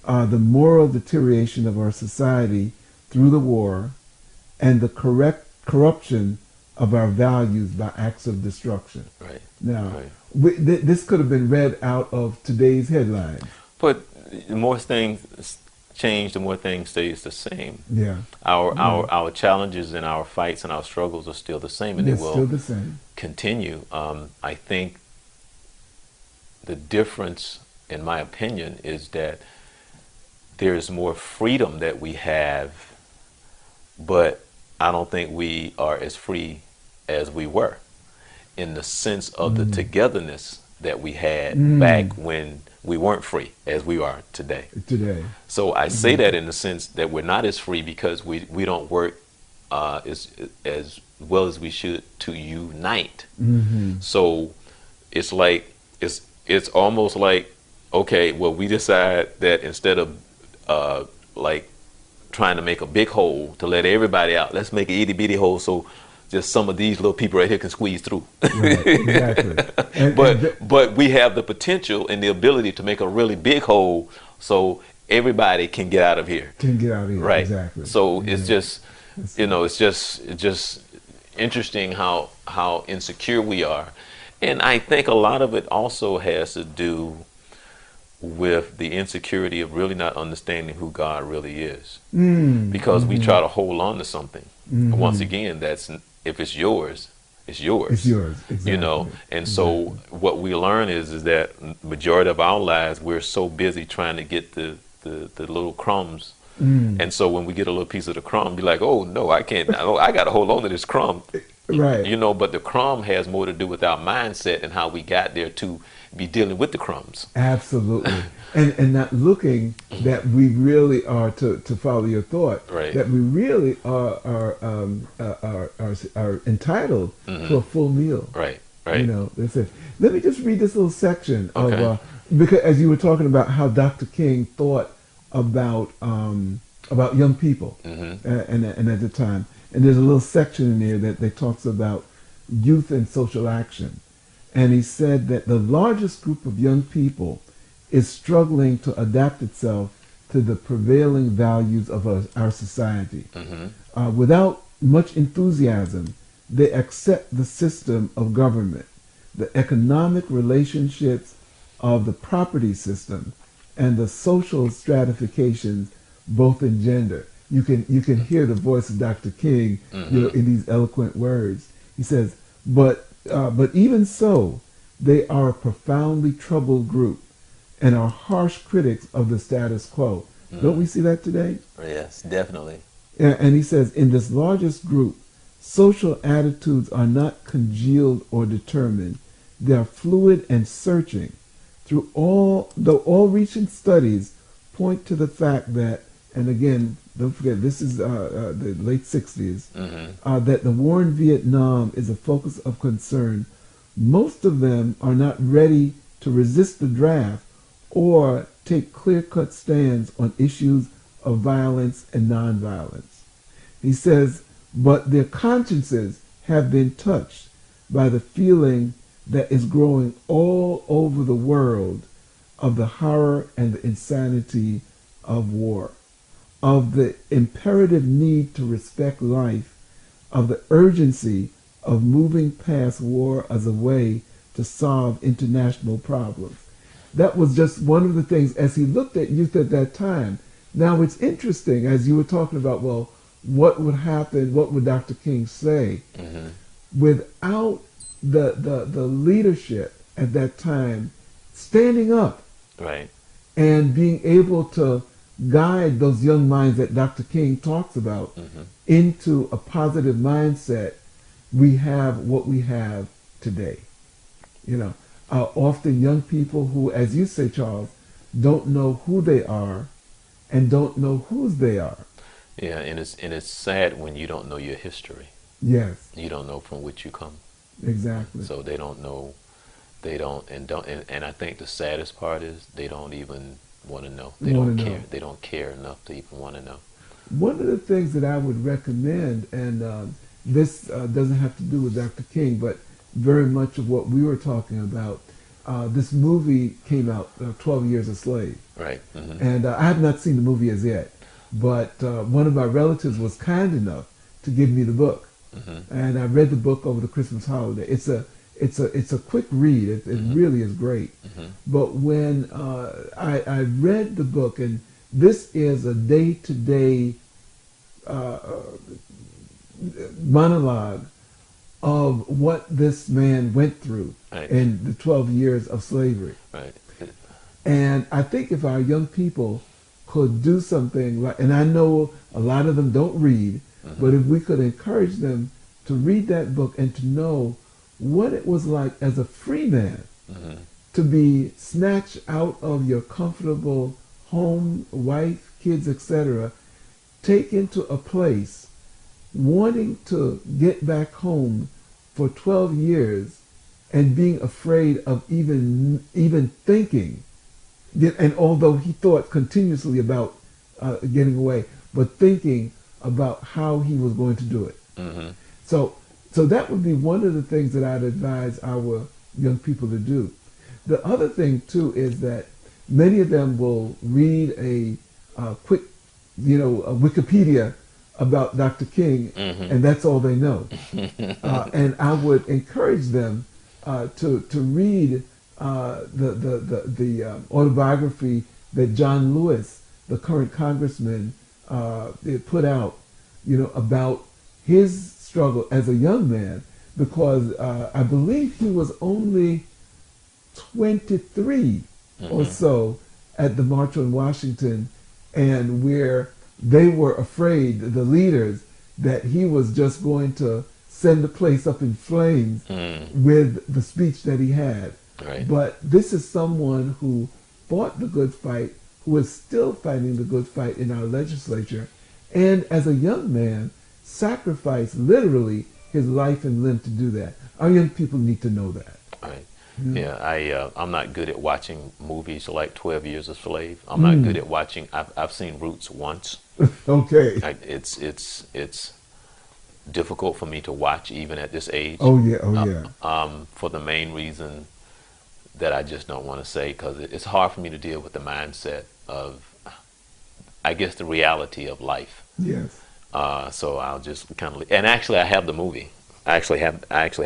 The moral deterioration of our society through the war, and the corruption of our values by acts of destruction. Right. Now, this could have been read out of today's headlines. But the more things change, the more things stays the same. Yeah. Our challenges and our fights and our struggles are still the same, and They're they will still the same. Continue. I think the difference, in my opinion, is that there's more freedom that we have, but I don't think we are as free as we were, in the sense of the togetherness that we had back when we weren't free as we are today. So I say that in the sense that we're not as free because we don't work as well as we should to unite. So it's like, it's almost like, okay, well, we decide that instead of like trying to make a big hole to let everybody out, let's make an itty bitty hole so just some of these little people right here can squeeze through. Right, exactly. But we have the potential and the ability to make a really big hole so everybody can get out of here. Right. Exactly. So it's just, it's just interesting how insecure we are. And I think a lot of it also has to do with the insecurity of really not understanding who God really is. Because we try to hold on to something. Once again, that's, if it's yours, it's yours. It's yours, exactly. And so what we learn is that majority of our lives, we're so busy trying to get the little crumbs. And so when we get a little piece of the crumb, be like, oh no, I can't, I got to hold on to this crumb. Right. But the crumb has more to do with our mindset and how we got there to be dealing with the crumbs. Absolutely. and not looking that we really are, to follow your thought, that we really are entitled to a full meal. Right. That's it. Let me just read this little section of because as you were talking about how Dr. King thought about young people and at the time. And there's a little section in there that talks about youth and social action. And he said that the largest group of young people is struggling to adapt itself to the prevailing values of our society. Without much enthusiasm, they accept the system of government, the economic relationships of the property system, and the social stratifications, both in gender. You can hear the voice of Dr. King, in these eloquent words. He says, but even so, they are a profoundly troubled group and are harsh critics of the status quo. Don't we see that today? Yes, definitely. And he says, in this largest group, social attitudes are not congealed or determined. They are fluid and searching. Though all recent studies point to the fact that, and again, don't forget, this is the late 60s, that the war in Vietnam is a focus of concern. Most of them are not ready to resist the draft or take clear-cut stands on issues of violence and nonviolence. He says, but their consciences have been touched by the feeling that is growing all over the world of the horror and the insanity of war, of the imperative need to respect life, of the urgency of moving past war as a way to solve international problems. That was just one of the things as he looked at youth at that time. Now it's interesting, as you were talking about, well, what would happen, what would Dr. King say? without the leadership at that time standing up Right. and being able to guide those young minds that Dr. King talks about Hmm. into a positive mindset, we have what we have today. You know, often young people who, as you say, Charles, don't know who they are and don't know whose they are. Yeah, and it's sad when you don't know your history. Yes, You don't know from which you come. exactly. So they don't know. They don't, and I think the saddest part is they don't even want to know. They Want don't to care. know. They don't care enough to even want to know. One of the things that I would recommend, and this doesn't have to do with Dr. King, but very much of what we were talking about. This movie came out, 12 Years a Slave. Right. Hmm. And I have not seen the movie as yet, but one of my relatives was kind enough to give me the book, Hmm. and I read the book over the Christmas holiday. It's a quick read. It Hmm. really is great. Hmm. But when I read the book, and this is a day-to-day uh, monologue of what this man went through Right. in the 12 years of slavery. Right. And I think if our young people could do something like, and I know a lot of them don't read, Hmm. but if we could encourage them to read that book and to know what it was like as a free man Hmm. to be snatched out of your comfortable home, wife, kids, etc., taken to a place wanting to get back home for 12 years and being afraid of even thinking. And although he thought continuously about getting away, but thinking about how he was going to do it. Hmm. So that would be one of the things that I'd advise our young people to do. The other thing too is that many of them will read a quick, a Wikipedia about Dr. King, Hmm. and that's all they know. And I would encourage them to read the autobiography that John Lewis, the current congressman, put out, about his struggle as a young man, because I believe he was only 23 or Hmm. so at the March on Washington, and where they were afraid, the leaders, that he was just going to send the place up in flames Mm. with the speech that he had. Right. But this is someone who fought the good fight, who is still fighting the good fight in our legislature, and as a young man, sacrificed literally his life and limb to do that. Our young people need to know that. Right. Yeah. Yeah, I'm not good at watching movies like 12 Years a Slave. I'm not good at watching. I've seen Roots once. Okay. It's difficult for me to watch even at this age. Oh yeah. Oh yeah. For the main reason that I just don't want to say, because it's hard for me to deal with the mindset of, I guess, the reality of life. Yes. So I'll just kind of. And actually, I have the movie. I actually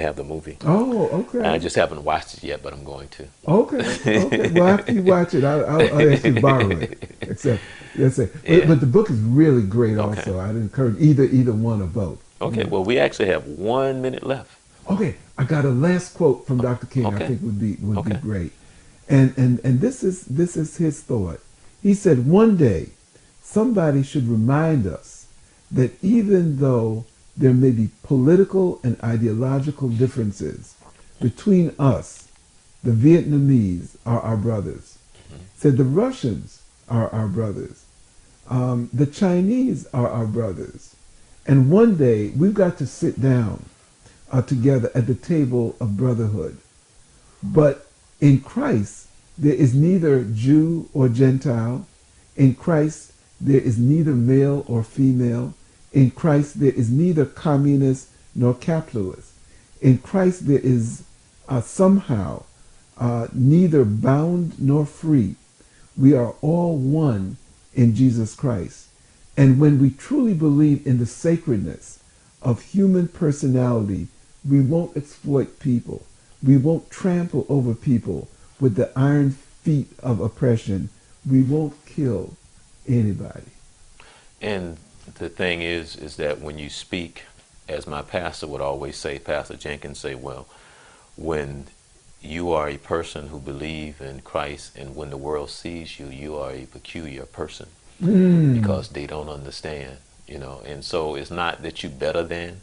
have the movie. Oh, And I okay. just haven't watched it yet, but I'm going to. Okay. Okay. Well, after you watch it, I'll actually borrow it. Except, that's it. Yeah. But the book is really great. Okay. Also, I'd encourage either one or both. Okay. Well, we actually have 1 minute left. Okay, I got a last quote from Dr. King. Okay. I think would be Okay. great, and this is his thought. He said, one day, somebody should remind us that even though there may be political and ideological differences between us, the Vietnamese are our brothers. Said the Russians are our brothers. The Chinese are our brothers. And one day we've got to sit down together at the table of brotherhood. But in Christ, there is neither Jew or Gentile. In Christ, there is neither male or female. In Christ, there is neither communist nor capitalist. In Christ, there is somehow neither bound nor free. We are all one in Jesus Christ. And when we truly believe in the sacredness of human personality, we won't exploit people. We won't trample over people with the iron feet of oppression. We won't kill anybody. And the thing is that when you speak as my pastor would always say, Pastor Jenkins say, well, when you are a person who believes in Christ, and when the world sees you, you are a peculiar person because they don't understand, you know. And so it's not that you're better than,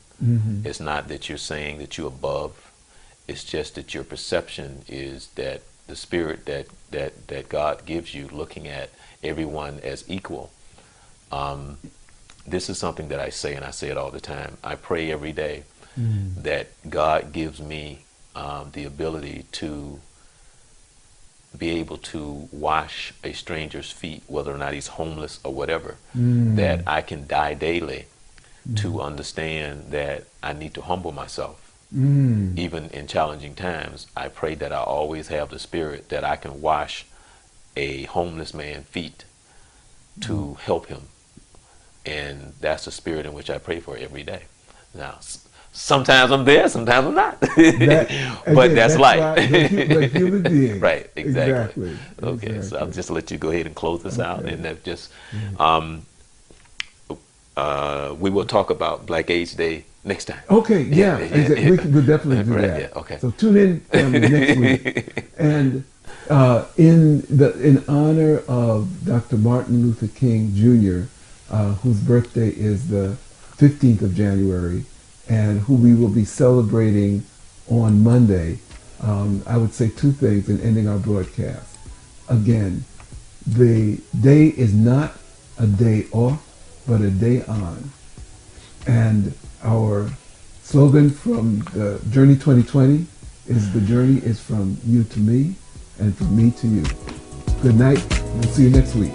it's not that you're saying that you're above, it's just that your perception is that the spirit that God gives you, looking at everyone as equal. This is something that I say, and I say it all the time. I pray every day that God gives me the ability to be able to wash a stranger's feet, whether or not he's homeless or whatever, that I can die daily to understand that I need to humble myself. Even in challenging times, I pray that I always have the spirit that I can wash a homeless man's feet to help him. And that's the spirit in which I pray for every day. Now, sometimes I'm there, sometimes I'm not. But that's life. But human being. Right, exactly. Okay, exactly. so I'll just let you go ahead and close this out. And that just, we will talk about Black AIDS Day next time. Okay, yeah. We'll definitely do that. Yeah, okay. So tune in next week. And in honor of Dr. Martin Luther King Jr., whose birthday is the 15th of January, and who we will be celebrating on Monday, I would say two things in ending our broadcast. Again, the day is not a day off, but a day on. And our slogan from the Journey 2020 is, the journey is from you to me and from me to you. Good night. We'll see you next week.